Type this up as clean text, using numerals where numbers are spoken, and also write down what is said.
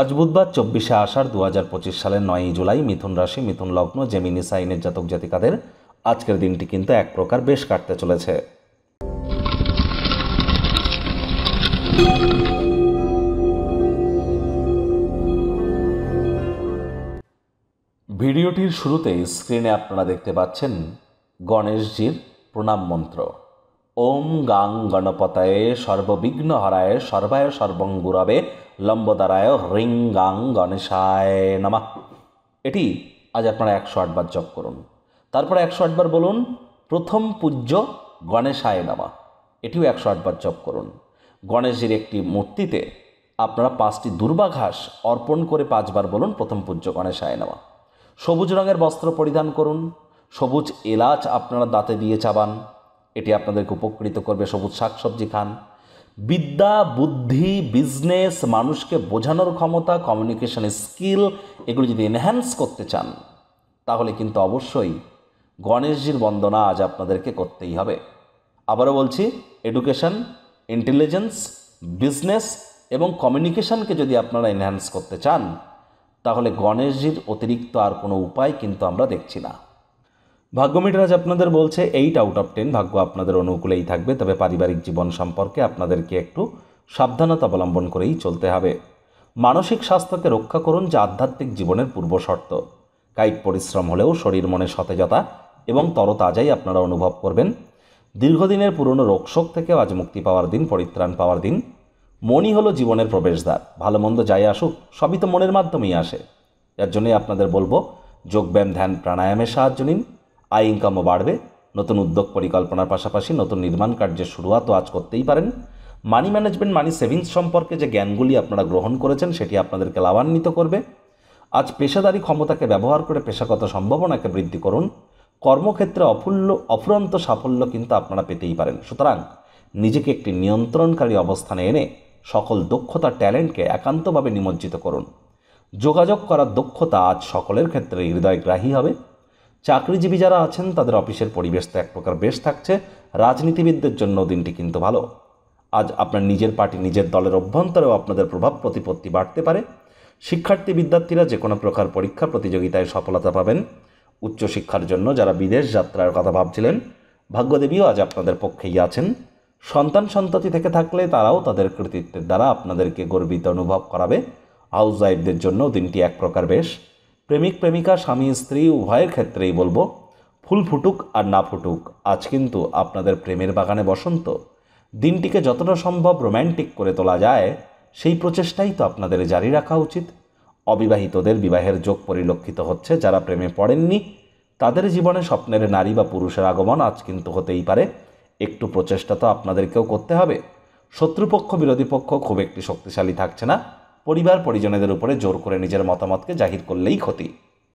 আজ বুধবার 24শে আষাঢ় 2025 সালের 9ই জুলাই মিথুন রাশি মিথুন লগ্ন জেমিনি সাইনের জাতক জাতিকাদের আজকের দিনটি কিন্তু এক প্রকার বেশ কাটতে চলেছে। ভিডিওটির শুরুতেই স্ক্রিনে আপনারা দেখতে পাচ্ছেন গণেশজির প্রণাম মন্ত্র। ওম গাং গণপতয়ে সর্ববিঘ্ন হরায় সর্বায় সর্বঙ্গুরবে লম্বদারায় হ্রিং গাং গণেশায় নমঃ। এটি আজ আপনারা 108 বার জপ করুন। তারপরে 108 বার বলুন প্রথম পূজ্য গণেশায় নমঃ। এটিও 108 বার জপ করুন। গণেশজির একটি মূর্তিতে আপনারা 5টি দুর্বা ঘাস অর্পণ করে 5 বার বলুন প্রথম পূজ্য গণেশায় নমঃ। সবুজ রঙের বস্ত্র পরিধান করুন। সবুজ এলাচ আপনারা দাঁতে দিয়ে চাবান, এটি আপনাদেরকে উপকৃত করবে। সবুজ শাকসবজি খান। বিদ্যা, বুদ্ধি, বিজনেস, মানুষকে বোঝানোর ক্ষমতা, কমিউনিকেশন স্কিল, এগুলো যদি এনহ্যান্স করতে চান তাহলে কিন্তু অবশ্যই গণেশজির বন্দনা আজ আপনাদেরকে করতেই হবে। আবারও বলছি, এডুকেশন, ইন্টেলিজেন্স, বিজনেস এবং কমিউনিকেশনকে যদি আপনারা এনহ্যান্স করতে চান তাহলে গণেশজির অতিরিক্ত আর কোনো উপায় কিন্তু আমরা দেখছি না। ভাগ্যমিটার আজ আপনাদের বলছে 8 আউট অফ 10 ভাগ্য আপনাদের অনুকূলেই থাকবে, তবে পারিবারিক জীবন সম্পর্কে আপনাদেরকে একটু সাবধানতা অবলম্বন করেই চলতে হবে। মানসিক স্বাস্থ্যকে রক্ষা করুন, যা আধ্যাত্মিক জীবনের পূর্বশর্ত। কায়িক পরিশ্রম হলেও শরীর মনে সতেজতা এবং তরতাজাই আপনারা অনুভব করবেন। দীর্ঘদিনের পুরনো রোগশোক থেকেও আজ মুক্তি পাওয়ার দিন, পরিত্রাণ পাওয়ার দিন। মনই হলো জীবনের প্রবেশদ্বার। ভালো মন্দ যাই আসুক সবই তো মনের মাধ্যমেই আসে। যার জন্যই আপনাদের বলবো যোগব্যায়াম, ধ্যান, প্রাণায়ামের সাহায্য নিন। আয় ইনকামও বাড়বে। নতুন উদ্যোগ পরিকল্পনার পাশাপাশি নতুন নির্মাণ কার্যের শুরুয়াতও আজ করতেই পারেন। মানি ম্যানেজমেন্ট, মানি সেভিংস সম্পর্কে যে জ্ঞানগুলি আপনারা গ্রহণ করেছেন সেটি আপনাদেরকে লাভান্বিত করবে। আজ পেশাদারি ক্ষমতাকে ব্যবহার করে পেশাগত সম্ভাবনাকে বৃদ্ধি করুন। কর্মক্ষেত্রে অফুরন্ত সাফল্য কিন্তু আপনারা পেতেই পারেন। সুতরাং নিজেকে একটি নিয়ন্ত্রণকারী অবস্থানে এনে সকল দক্ষতা, ট্যালেন্টকে একান্তভাবে নিমজ্জিত করুন। যোগাযোগ করার দক্ষতা আজ সকলের ক্ষেত্রে হৃদয়গ্রাহী হবে। চাকরিজীবী যারা আছেন তাদের অফিসের পরিবেশ তো এক প্রকার বেশ থাকছে। রাজনীতিবিদদের জন্য দিনটি কিন্তু ভালো। আজ আপনার নিজের পার্টি, নিজের দলের অভ্যন্তরেও আপনাদের প্রভাব প্রতিপত্তি বাড়তে পারে। শিক্ষার্থী বিদ্যার্থীরা যে কোনো প্রকার পরীক্ষা প্রতিযোগিতায় সফলতা পাবেন। উচ্চশিক্ষার জন্য যারা বিদেশ যাত্রার কথা ভাবছিলেন, ভাগ্যদেবীও আজ আপনাদের পক্ষেই আছেন। সন্তান সন্ততি থেকে থাকলে তারাও তাদের কৃতিত্বের দ্বারা আপনাদেরকে গর্বিত অনুভব করাবে। হাউস ওয়াইফদের জন্য দিনটি এক প্রকার বেশ। প্রেমিক প্রেমিকা, স্বামী স্ত্রী উভয়ের ক্ষেত্রেই বলবো ফুল ফুটুক আর না ফুটুক, আজ কিন্তু আপনাদের প্রেমের বাগানে বসন্ত। দিনটিকে যতটা সম্ভব রোম্যান্টিক করে তোলা যায় সেই প্রচেষ্টাই তো আপনাদের জারি রাখা উচিত। অবিবাহিতদের বিবাহের যোগ পরিলক্ষিত হচ্ছে। যারা প্রেমে পড়েননি তাদের জীবনে স্বপ্নের নারী বা পুরুষের আগমন আজ কিন্তু হতেই পারে। একটু প্রচেষ্টা তো আপনাদেরকেও করতে হবে। শত্রুপক্ষ, বিরোধী পক্ষ খুব একটি শক্তিশালী থাকছে না। পরিবার পরিজনেদের উপরে জোর করে নিজের মতামতকে জাহির করলেই ক্ষতি।